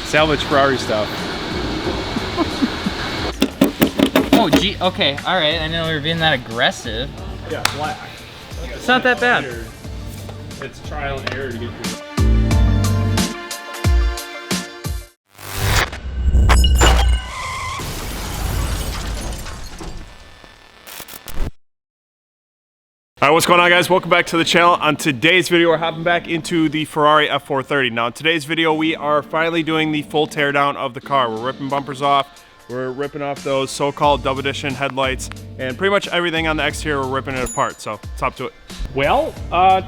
Salvage Ferrari stuff. Oh, gee, okay, alright, I know we were being that aggressive. Yeah, black. It's not that bad. It's trial and error to get through. Alright, what's going on, guys? Welcome back to the channel. On today's video, we're hopping back into the Ferrari F430. Now, in today's video, we are finally doing the full teardown of the car. We're ripping bumpers off, we're ripping off those so-called double edition headlights, and pretty much everything on the exterior, we're ripping it apart, so let's hop to it. Well,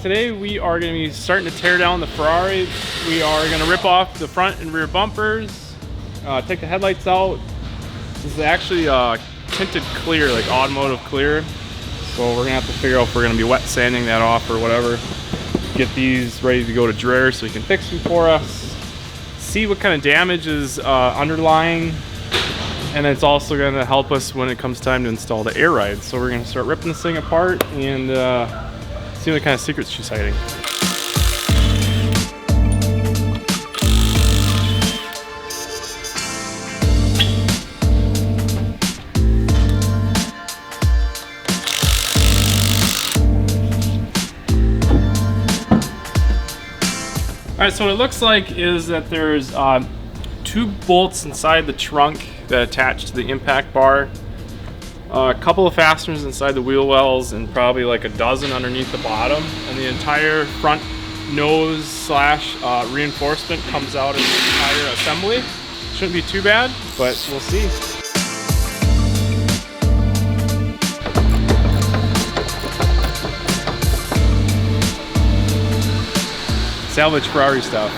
today we are going to be starting to tear down the Ferrari. We are going to rip off the front and rear bumpers, take the headlights out. This is actually tinted clear, like automotive clear. So we're gonna have to figure out if we're gonna be wet sanding that off or whatever. Get these ready to go to Dreher so he can fix them for us. See what kind of damage is underlying. And it's also gonna help us when it comes time to install the air ride. So we're gonna start ripping this thing apart and see what kind of secrets she's hiding. All right, so what it looks like is that there's 2 bolts inside the trunk that attach to the impact bar, a couple of fasteners inside the wheel wells, and probably like a dozen underneath the bottom. And the entire front nose slash reinforcement comes out as the entire assembly. Shouldn't be too bad, but we'll see. Salvage Ferrari stuff.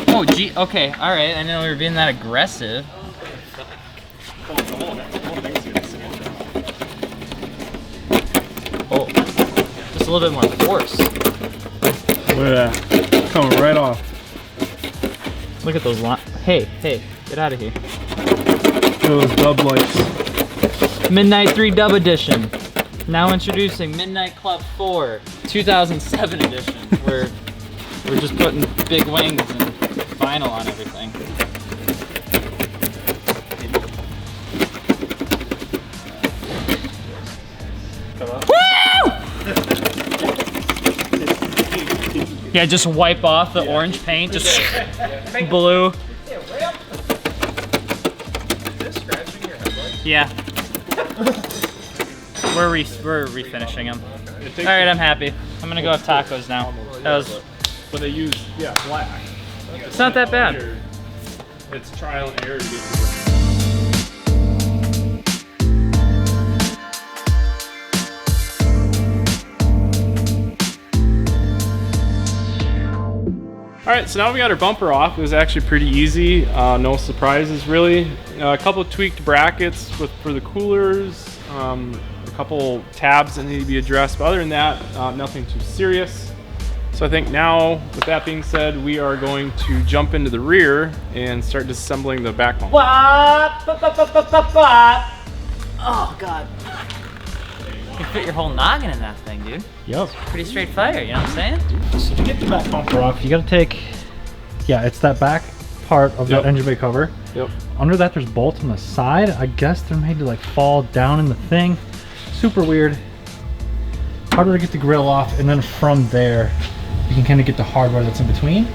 Oh, gee, okay, alright, I know we were being that aggressive. Oh, just a little bit more force. Look at that, coming right off. Look at those lines. Hey, get out of here. Look at those dub lights. Midnight 3 Dub Edition. Now introducing Midnight Club 4, 2007 edition. We're just putting big wings and vinyl on everything. Yeah, just wipe off the orange paint, just blue. Yeah. We're refinishing them. All right, I'm happy. I'm gonna go have tacos now. That was. But they use black. It's not that bad. It's trial and error to get through. Alright, so now we got our bumper off. It was actually pretty easy, no surprises really. A couple of tweaked brackets for the coolers, a couple tabs that need to be addressed, but other than that, nothing too serious. So I think now, with that being said, we are going to jump into the rear and start disassembling the back bumper. Oh God. You can fit your whole noggin in that thing, dude. Yep. It's pretty straight fire, you know what I'm saying? So to get the back bumper off, you gotta take, it's that back part of that engine bay cover. Yep. Under that, there's bolts on the side. I guess they're made to like fall down in the thing. Super weird. Harder to get the grill off, and then from there, you can kind of get the hardware that's in between.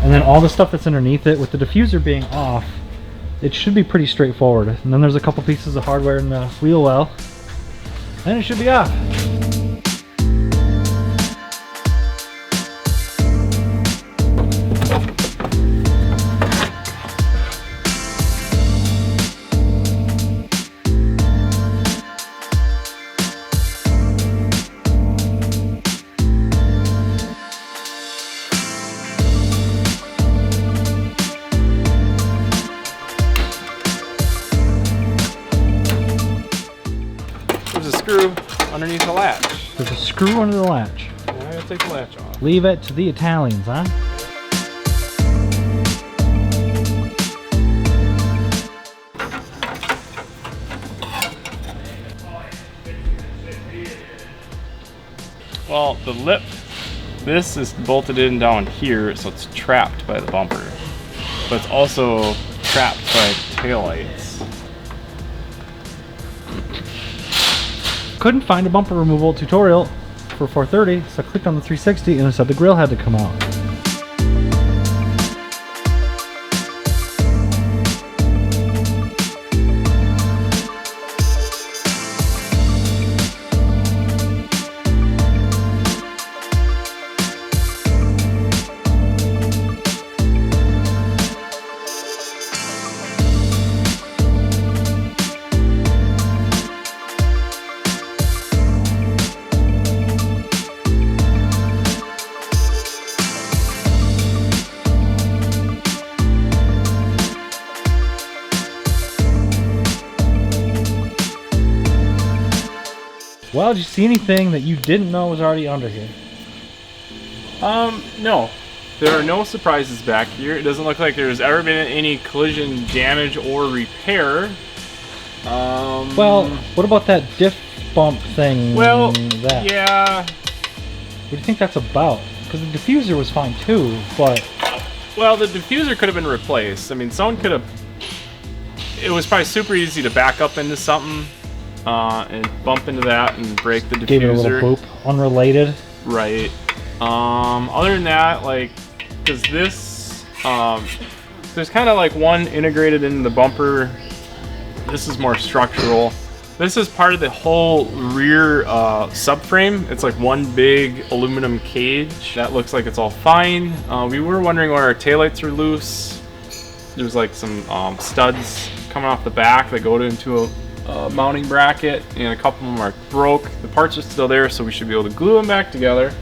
And then all the stuff that's underneath it, with the diffuser being off, it should be pretty straightforward. And then there's a couple pieces of hardware in the wheel well, and it should be off. There's a screw. underneath the latch. There's a screw under the latch. Yeah, I gotta take the latch off. Leave it to the Italians, huh? Well, the lip, this is bolted in down here, so it's trapped by the bumper. But it's also trapped by taillights. Couldn't find a bumper removal tutorial for 430, so I clicked on the 360 and it said the grill had to come out. Well, did you see anything that you didn't know was already under here? No. There are no surprises back here. It doesn't look like there's ever been any collision damage or repair. Well, what about that diff bump thing? Well, that? yeah. What do you think that's about? Because the diffuser was fine too, but... Well, the diffuser could have been replaced. I mean, someone could have... It was probably super easy to back up into something and bump into that and break the diffuser. Gave it a little boop. Unrelated. Right. Other than that, like, because this, there's kind of like one integrated into the bumper. This is more structural. This is part of the whole rear subframe. It's like one big aluminum cage. That looks like it's all fine. We were wondering why our taillights are loose. There's like some studs coming off the back that go into a mounting bracket, and a couple of them are broke. The parts are still there, so we should be able to glue them back together.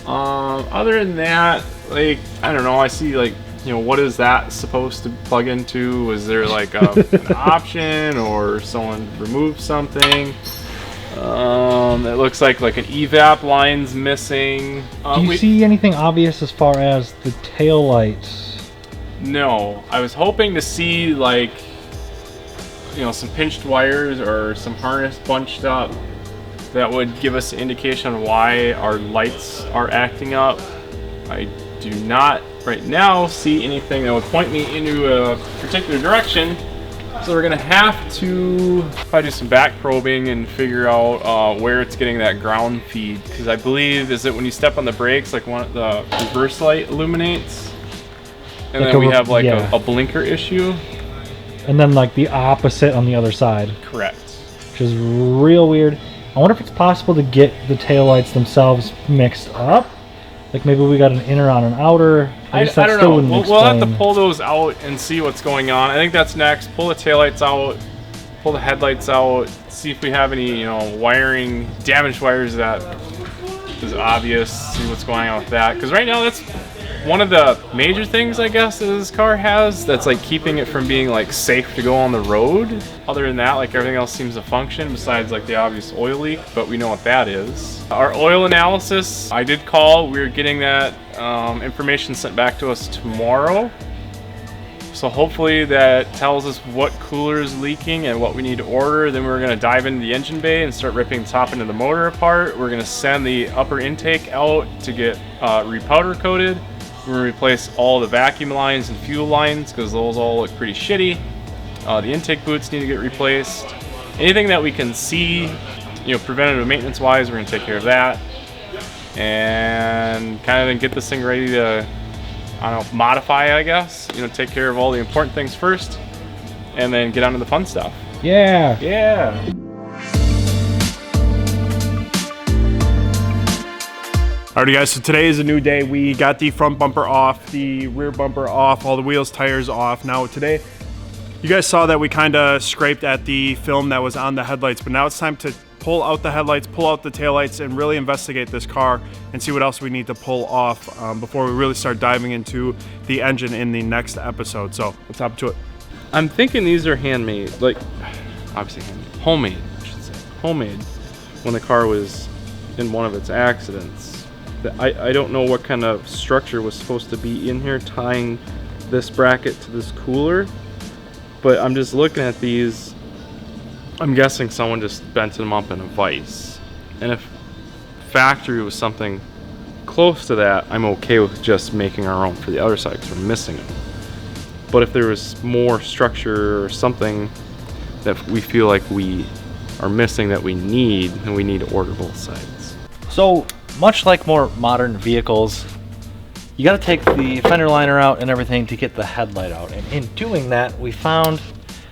Other than that, like, I don't know, I see, like, you know, what is that supposed to plug into? Was there like an option, or someone removed something? It looks like an evap line's missing. Do you see anything obvious as far as the tail lights? No, I was hoping to see, like, you know, some pinched wires or some harness bunched up that would give us an indication on why our lights are acting up. I do not right now see anything that would point me into a particular direction, so we're gonna have to probably do some back probing and figure out where it's getting that ground feed, because I believe is that when you step on the brakes, like the reverse light illuminates, and like then we have like yeah. a blinker issue. And then like the opposite on the other side. Correct. Which is real weird. I wonder if it's possible to get the taillights themselves mixed up. Like maybe we got an inner on an outer. I don't know. We'll have to pull those out and see what's going on. I think that's next. Pull the taillights out, pull the headlights out, see if we have any, you know, wiring, damaged wires that is obvious, see what's going on with that. Because right now that's one of the major things, I guess, that this car has that's like keeping it from being like safe to go on the road. Other than that, like everything else seems to function besides like the obvious oil leak, but we know what that is. Our oil analysis, I did call. We're getting that information sent back to us tomorrow. So hopefully that tells us what cooler is leaking and what we need to order. Then we're gonna dive into the engine bay and start ripping the top end of the motor apart. We're gonna send the upper intake out to get repowder coated. We're gonna replace all the vacuum lines and fuel lines because those all look pretty shitty. The intake boots need to get replaced. Anything that we can see, you know, preventative maintenance wise, we're gonna take care of that. And kind of then get this thing ready to, I don't know, modify, I guess. You know, take care of all the important things first and then get on to the fun stuff. Yeah. Yeah. Alrighty guys, so today is a new day. We got the front bumper off, the rear bumper off, all the wheels, tires off. Now today, you guys saw that we kind of scraped at the film that was on the headlights, but now it's time to pull out the headlights, pull out the taillights, and really investigate this car and see what else we need to pull off before we really start diving into the engine in the next episode. So let's hop to it. I'm thinking these are handmade, like, obviously handmade, homemade, I should say, homemade. when the car was in one of its accidents. I don't know what kind of structure was supposed to be in here tying this bracket to this cooler, but I'm just looking at these. I'm guessing someone just bent them up in a vise, and if factory was something close to that, I'm okay with just making our own for the other side because we're missing them. But if there was more structure or something that we feel like we are missing that we need, then we need to order both sides. So much like more modern vehicles, you got to take the fender liner out and everything to get the headlight out. And in doing that, we found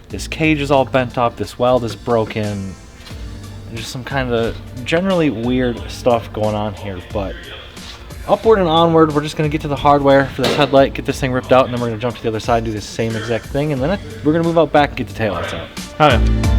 this cage is all bent up, this weld is broken, and just some kind of generally weird stuff going on here. But upward and onward, we're just going to get to the hardware for this headlight, get this thing ripped out, and then we're going to jump to the other side and do the same exact thing, and then we're going to move out back and get the taillights out. Oh yeah.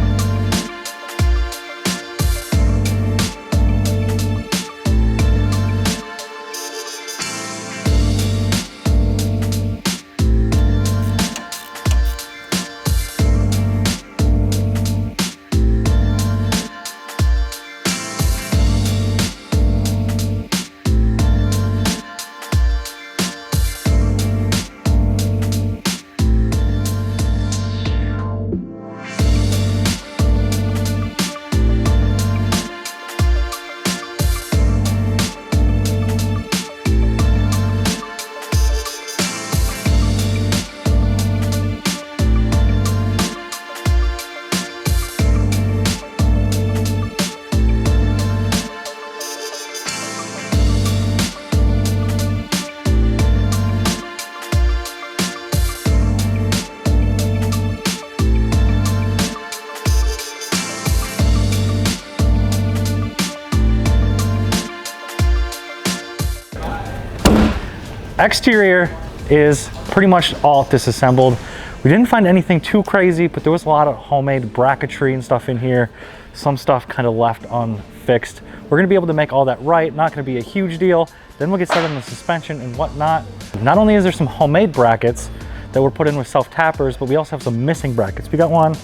Exterior is pretty much all disassembled. We didn't find anything too crazy, but there was a lot of homemade bracketry and stuff in here. Some stuff kind of left unfixed. We're gonna be able to make all that right, not gonna be a huge deal. Then we'll get started on the suspension and whatnot. Not only is there some homemade brackets that were put in with self-tappers, but we also have some missing brackets. We got one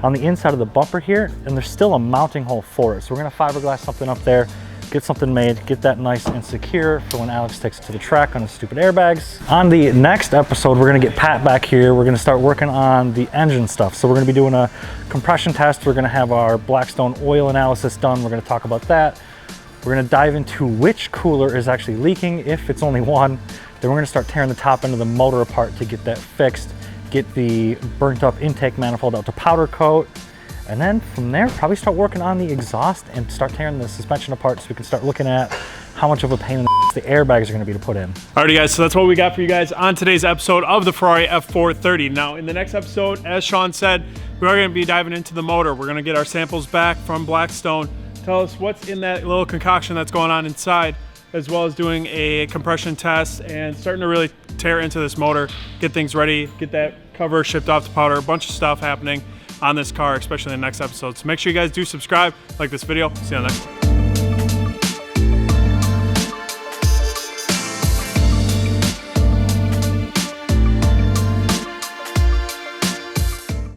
on the inside of the bumper here, and there's still a mounting hole for it. So we're gonna fiberglass something up there, get something made, get that nice and secure for when Alex takes it to the track on his stupid airbags. On the next episode, we're gonna get Pat back here. We're gonna start working on the engine stuff. So we're gonna be doing a compression test. We're gonna have our Blackstone oil analysis done. We're gonna talk about that. We're gonna dive into which cooler is actually leaking, if it's only one. Then we're gonna start tearing the top end of the motor apart to get that fixed, get the burnt up intake manifold out to powder coat. And then from there, probably start working on the exhaust and start tearing the suspension apart so we can start looking at how much of a pain in the airbags are gonna be to put in. Alrighty guys, so that's what we got for you guys on today's episode of the Ferrari F430. Now in the next episode, as Sean said, we are gonna be diving into the motor. We're gonna get our samples back from Blackstone, tell us what's in that little concoction that's going on inside, as well as doing a compression test and starting to really tear into this motor, get things ready, get that cover shipped off to powder, a bunch of stuff happening on this car, especially in the next episode. So make sure you guys do subscribe, like this video. See you on the next one.